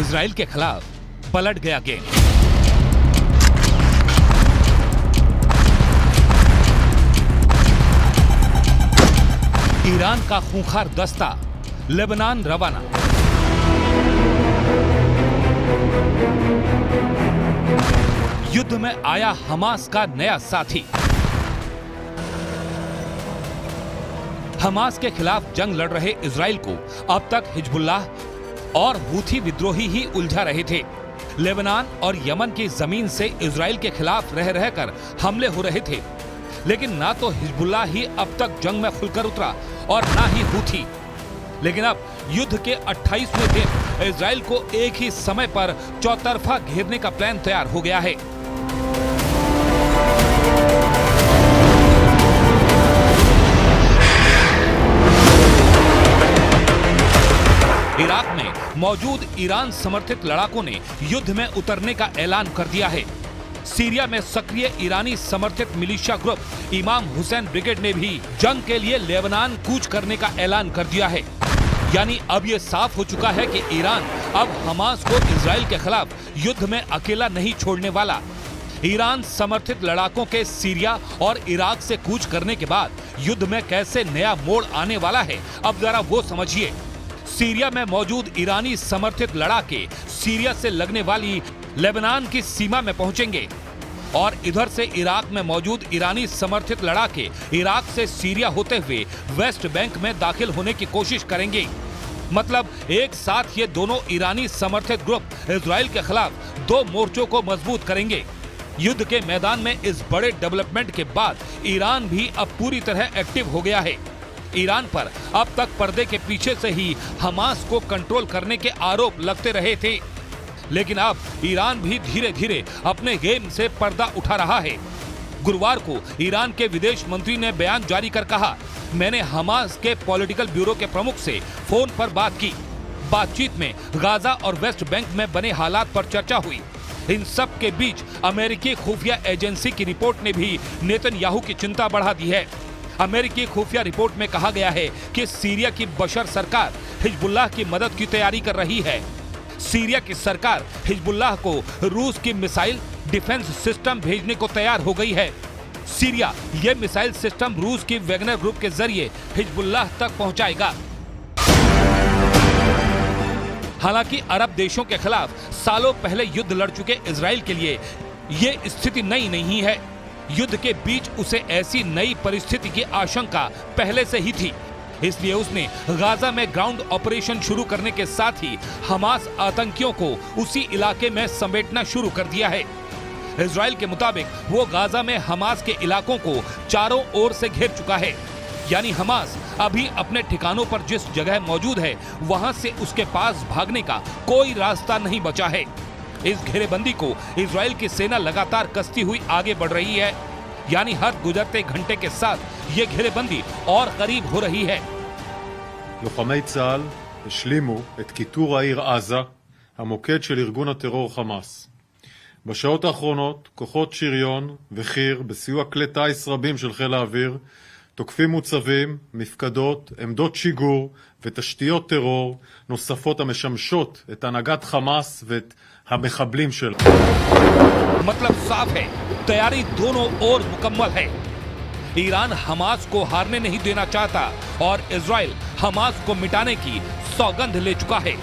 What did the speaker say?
Israel के खिलाफ पलट गया गेम। ईरान का खूंखार दस्ता लेबनान रवाना। युद्ध में आया हमास का नया साथी। हमास के खिलाफ जंग लड़ रहे इजराइल को अब तक हिजबुल्लाह और हूथी विद्रोही ही उलझा रहे थे। लेबनान और यमन की जमीन से इजराइल के खिलाफ रह रहकर हमले हो रहे थे, लेकिन ना तो हिजबुल्लाह ही अब तक जंग में खुलकर उतरा और ना ही हूथी। लेकिन अब युद्ध के 28वें दिन इजराइल को एक ही समय पर चौतरफा घेरने का प्लान तैयार हो गया है। इराक में मौजूद ईरान समर्थित लड़ाकों ने युद्ध में उतरने का ऐलान कर दिया है। सीरिया में सक्रिय ईरानी समर्थित मिलिशिया ग्रुप इमाम हुसैन ब्रिगेड ने भी जंग के लिए लेबनान कूच करने का ऐलान कर दिया है। यानी अब यह साफ हो चुका है कि ईरान अब हमास को इजराइल के खिलाफ युद्ध में अकेला नहीं छोड़ने वाला। ईरान समर्थित लड़ाकों के सीरिया और इराक से कूच करने के बाद युद्ध में कैसे नया मोड़ आने वाला है, अब जरा वो समझिए। सीरिया में मौजूद ईरानी समर्थित लड़ाके सीरिया से लगने वाली लेबनान की सीमा में पहुंचेंगे और इधर से इराक में मौजूद ईरानी समर्थित लड़ाके इराक से सीरिया होते हुए वेस्ट बैंक में दाखिल होने की कोशिश करेंगे। मतलब एक साथ ये दोनों ईरानी समर्थित ग्रुप इजराइल के खिलाफ दो मोर्चों को मजबूत करेंगे। युद्ध के मैदान में इस बड़े डेवलपमेंट के बाद ईरान भी अब पूरी तरह एक्टिव हो गया है। ईरान पर अब तक पर्दे के पीछे से ही हमास को कंट्रोल करने के आरोप लगते रहे थे, लेकिन अब ईरान भी धीरे धीरे अपने गेम से पर्दा उठा रहा है। गुरुवार को ईरान के विदेश मंत्री ने बयान जारी कर कहा, मैंने हमास के पॉलिटिकल ब्यूरो के प्रमुख से फोन पर बात की। बातचीत में गाजा और वेस्ट बैंक में बने हालात पर चर्चा हुई। इन सब के बीच अमेरिकी खुफिया एजेंसी की रिपोर्ट ने भी नेतन्याहू की चिंता बढ़ा दी है। अमेरिकी खुफिया रिपोर्ट में कहा गया है कि सीरिया की बशर सरकार हिजबुल्लाह की मदद की तैयारी कर रही है। सीरिया की सरकार हिजबुल्लाह को रूस की मिसाइल डिफेंस सिस्टम भेजने को तैयार हो गई है। सीरिया ये मिसाइल सिस्टम रूस की वैगनर ग्रुप के जरिए हिजबुल्लाह तक पहुंचाएगा। हालांकि अरब देशों के खिलाफ सालों पहले युद्ध लड़ चुके इजराइल के लिए ये स्थिति नई नहीं है। युद्ध के बीच उसे ऐसी नई परिस्थिति की आशंका पहले से ही थी, इसलिए उसने गाजा में ग्राउंड ऑपरेशन शुरू करने के साथ ही हमास आतंकियों को उसी इलाके में समेटना शुरू कर दिया है। इजराइल के मुताबिक वो गाजा में हमास के इलाकों को चारों ओर से घेर चुका है। यानी हमास अभी अपने ठिकानों पर जिस जगह मौजूद है वहां से उसके पास भागने का कोई रास्ता नहीं बचा है। इस घेरेबंदी को इजराइल की सेना लगातार कसती हुई आगे बढ़ रही है। यानी हर गुजरते घंटे के साथ ये घेरेबंदी और करीब हो रही है। לוחמי צה"ל השלימו את כיתור העיר עזה, המוקד של ארגון הטרור חמאס. בשעות האחרונות כוחות שריון וחי"ר בסיוע כלי טיס רבים של חיל האוויר תוקפים מוצבים, מפקדות, עמדות שיגור ותשתיות טרור נוספות המשמשות את הנהגת חמאס ואת המחבלים שלה. मतलब साफ है, तैयारी दोनों ओर मुकम्मल है। ईरान हमास को हारने नहीं देना चाहता और इजराइल हमास को मिटाने की सौगंध ले चुका है।